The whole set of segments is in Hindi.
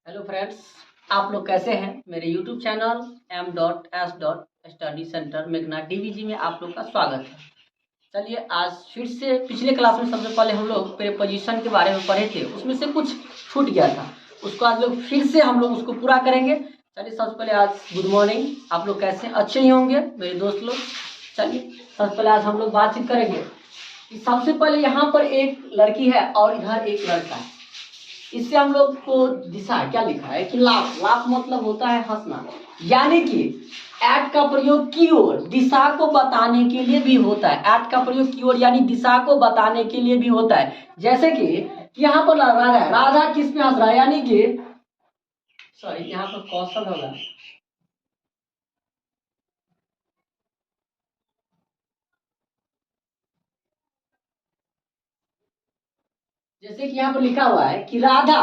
हेलो फ्रेंड्स, आप लोग कैसे हैं। मेरे YouTube channel m.s. Study centre मेघना डीवीजी में आप लोग का स्वागत है। चलिए आज फिर से पिछले क्लास में सबसे पहले हम लोग प्रीपोजिशन के बारे में पढ़े थे, उसमें से कुछ छूट गया था, उसको आज लोग फिर से हम लोग उसको पूरा करेंगे। चलिए सबसे पहले आज गुड मॉर्निंग, आप लोग कैसे अच्छे ही होंगे मेरे दोस्त लोग। चलिए सबसे पहले आज हम लोग बातचीत करेंगे कि सबसे पहले यहाँ पर एक लड़की है और इधर एक लड़का है। इससे हम लोग को दिशा क्या लिखा है कि लाफ, लाफ मतलब होता है हंसना, यानी कि एट का प्रयोग की ओर दिशा को बताने के लिए भी होता है। एट का प्रयोग की ओर यानी दिशा को बताने के लिए भी होता है। जैसे कि यहाँ पर राधा है, राधा किस पे हंस रहा है, यानी कि सॉरी यहाँ पर कौशल होगा, जैसे कि यहाँ पर लिखा हुआ है कि राधा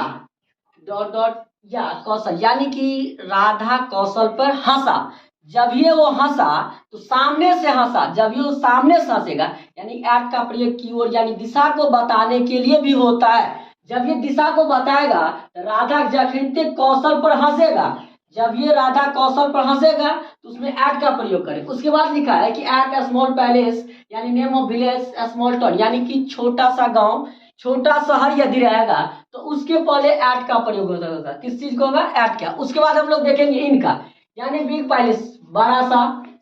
डॉट डॉट या कौशल, यानी कि राधा कौशल पर हंसा। जब ये वो हंसा तो सामने से हंसा, जब ये वो सामने से हंसेगा यानी एट का प्रयोग की ओर यानी दिशा को बताने के लिए भी होता है। जब ये दिशा को बताएगा तो राधा जखनते कौशल पर हंसेगा, जब ये राधा कौशल पर हंसेगा तो उसमें एट का प्रयोग करें। उसके बाद लिखा है कि एट स्मॉल पैलेस यानी name of village small town, यानी कि छोटा सा गांव छोटा शहर यदि रहेगा तो उसके पहले एट का प्रयोग होगा। किस चीज को होगा, एट का। उसके बाद हम लोग देखेंगे इनका, यानी बिग पैलेस बड़ा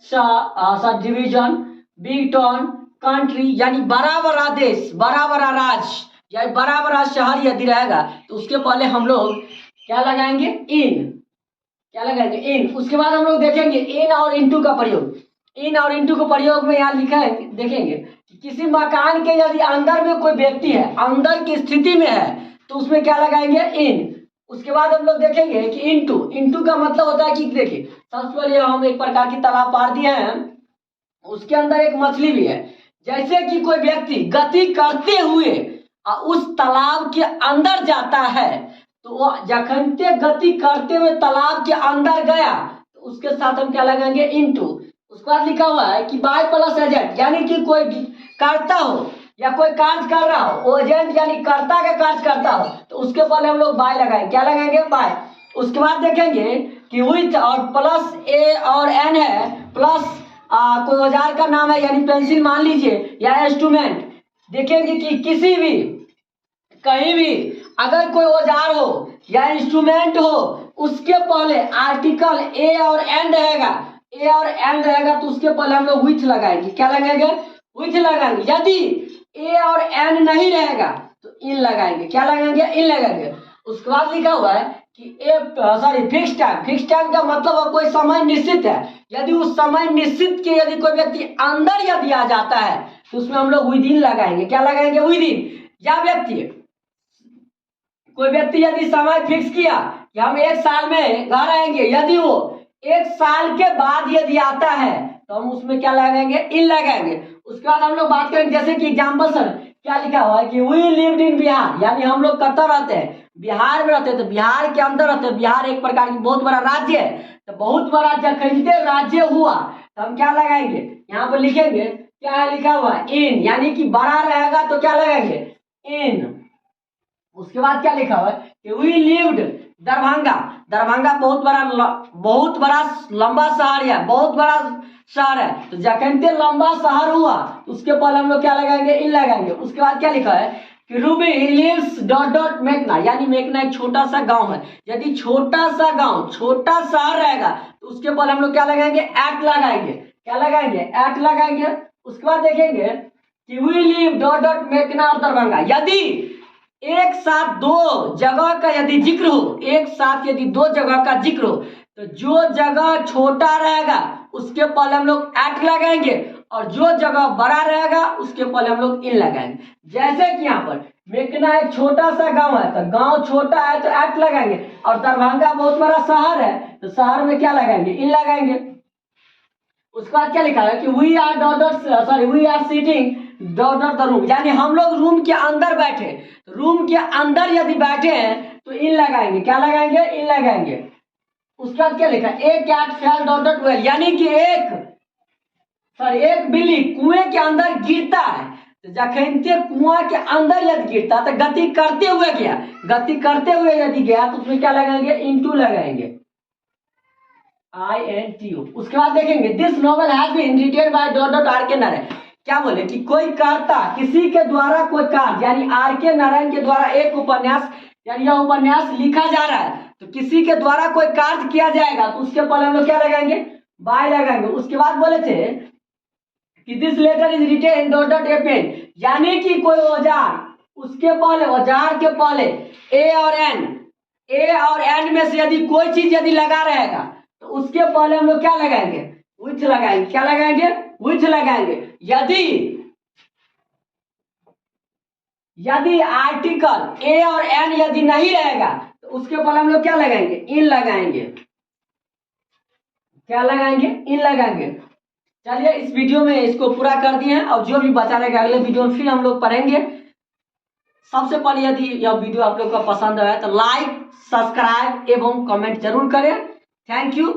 सा डिवीजन, बिग टाउन कंट्री यानी बड़ा बड़ा देश, बड़ा बड़ा राज्य या बड़ा बड़ा शहर यदि रहेगा तो उसके पहले हम लोग क्या लगाएंगे, इन। क्या लगाएंगे, इन। उसके बाद हम लोग देखेंगे इन और इनटू का प्रयोग। इन और इनटू के प्रयोग में यहाँ लिखा है, देखेंगे कि किसी मकान के यदि अंदर में कोई व्यक्ति है, अंदर की स्थिति में है तो उसमें क्या लगाएंगे, इन। उसके बाद हम लोग देखेंगे कि इनटू, इनटू का मतलब होता है कि देखिए सबसे पहले हम एक प्रकार की तालाब पार दिए हैं, उसके अंदर एक मछली भी है। जैसे कि कोई व्यक्ति गति करते हुए उस तालाब के अंदर जाता है तो वो जखनते गति करते हुए तालाब के अंदर गया तो उसके साथ हम क्या लगाएंगे, इनटू। उसके बाद लिखा हुआ है कि बाय प्लस एजेंट, यानी कि कोई करता हो या कोई कार्य कर रहा हो, एजेंट यानी कर्ता का कार्य करता हो तो उसके पहले हम लोग बाय लगाएंगे। क्या लगाएंगे, बाय। उसके बाद देखेंगे कि विथ और प्लस ए और एन है, प्लस कोई औजार का नाम है यानी पेंसिल मान लीजिए या इंस्ट्रूमेंट। देखेंगे कि किसी भी कहीं भी अगर कोई औजार हो या इंस्ट्रूमेंट हो उसके पहले आर्टिकल ए और एन रहेगा, ए और एन रहेगा तो उसके पहले हम लोग विथ लगाएंगे। क्या लगाएंगे, विथ लगाएंगे। यदि ए और एन नहीं रहेगा तो इन लगाएंगे। क्या लगाएंगे, इन लगाएंगे। उसके बाद लिखा हुआ है कि फिक्स टाइम। फिक्स टाइम का मतलब कोई समय निश्चित है, यदि उस समय निश्चित के यदि कोई व्यक्ति अंदर यदि आ जाता है तो उसमें हम लोग विद इन लगाएंगे। क्या लगाएंगे, विद इन। या व्यक्ति कोई व्यक्ति यदि समय फिक्स किया कि हम एक साल में घर आएंगे, यदि वो एक साल के बाद यदि आता है तो हम उसमें क्या लगाएंगे, इन लगाएंगे। उसके बाद हम लोग बात करेंगे, जैसे कि एग्जाम्पल सर क्या लिखा हुआ है कि वी लिव्ड इन बिहार, यानी हम लोग कहाँ रहते हैं, बिहार में रहते हैं, तो बिहार के अंदर रहते हैं। बिहार एक प्रकार की बहुत बड़ा राज्य है, तो बहुत बड़ा जखनते राज्य हुआ तो हम क्या लगाएंगे, यहाँ पर लिखेंगे क्या है, लिखा हुआ इन, यानी कि बड़ा रहेगा तो क्या लगाएंगे, इन। उसके बाद क्या लिखा हुआ है कि वी लिव्ड दरभंगा। दरभंगा बहुत बड़ा लंबा शहर है, बहुत बड़ा शहर है, तो जखनते लंबा शहर हुआ तो उसके पहले हम लोग क्या लगाएंगे, इन लगाएंगे। उसके बाद क्या लिखा है कि रूबी लिव्स डॉट डॉट मेघना, यानी मेघना एक छोटा सा गांव है। यदि छोटा सा गांव छोटा शहर रहेगा तो उसके पहले हम लोग क्या लगाएंगे, एट लगाएंगे। क्या लगाएंगे, एट लगाएंगे। उसके बाद देखेंगे कि वी लिव डॉट डॉट मेघना और दरभंगा। यदि एक साथ दो जगह का यदि जिक्र हो, एक साथ यदि दो जगह का जिक्र हो तो जो जगह छोटा रहेगा उसके पहले हम लोग एट लगाएंगे और जो जगह बड़ा रहेगा उसके पहले हम लोग इन लगाएंगे। जैसे कि यहाँ पर मेघना एक छोटा सा गांव है तो गांव छोटा है तो एट लगाएंगे, और दरभंगा बहुत बड़ा शहर है तो शहर में क्या लगाएंगे, इन लगाएंगे। उसके बाद क्या लिखा है कि we are dot dot sorry we are sitting dot dot the room, यानी हम लोग रूम के अंदर बैठे, रूम के अंदर यदि बैठे हैं तो इन लगाएंगे। क्या लगाएंगे, इन लगाएंगे। उसके बाद क्या लिखा है, a cat fell dot dot well, यानी कि एक बिल्ली कुएं के अंदर गिरता है तो जखनते कुआं के अंदर यदि गिरता तो गति करते हुए गया, गति करते हुए यदि गया तो उसमें क्या लगाएंगे, इंटू लगाएंगे, INTU। उसके बाद देखेंगे this novel has been written by dot dot R K Narayan. क्या बोले कि कोई कर्ता, किसी के द्वारा कोई कार्य, यानी आर के नारायण के द्वारा एक उपन्यास, यानी यह उपन्यास लिखा जा रहा है, तो किसी के द्वारा कोई कार्य किया जाएगा तो उसके पहले हम लोग क्या लगाएंगे, बाय लगाएंगे। उसके बाद बोले थे कि this letter is written dot dot a pen, यानी कि कोई औजार, उसके पहले, औजार के पहले ए और एन में से यदि कोई चीज यदि लगा रहेगा तो उसके पहले हम लोग क्या लगाएंगे, विच लगाएंगे। क्या लगाएंगे, विच लगाएंगे। यदि आर्टिकल ए और एन यदि नहीं रहेगा तो उसके पहले हम लोग क्या लगाएंगे, इन लगाएंगे। क्या लगाएंगे, इन लगाएंगे। चलिए इस वीडियो में इसको पूरा कर दिए हैं, और जो भी बचा रहेगा अगले वीडियो में फिर हम लोग पढ़ेंगे। सबसे पहले यदि यह वीडियो आप लोग को पसंद आया तो लाइक, सब्सक्राइब एवं कमेंट जरूर करें। Thank you.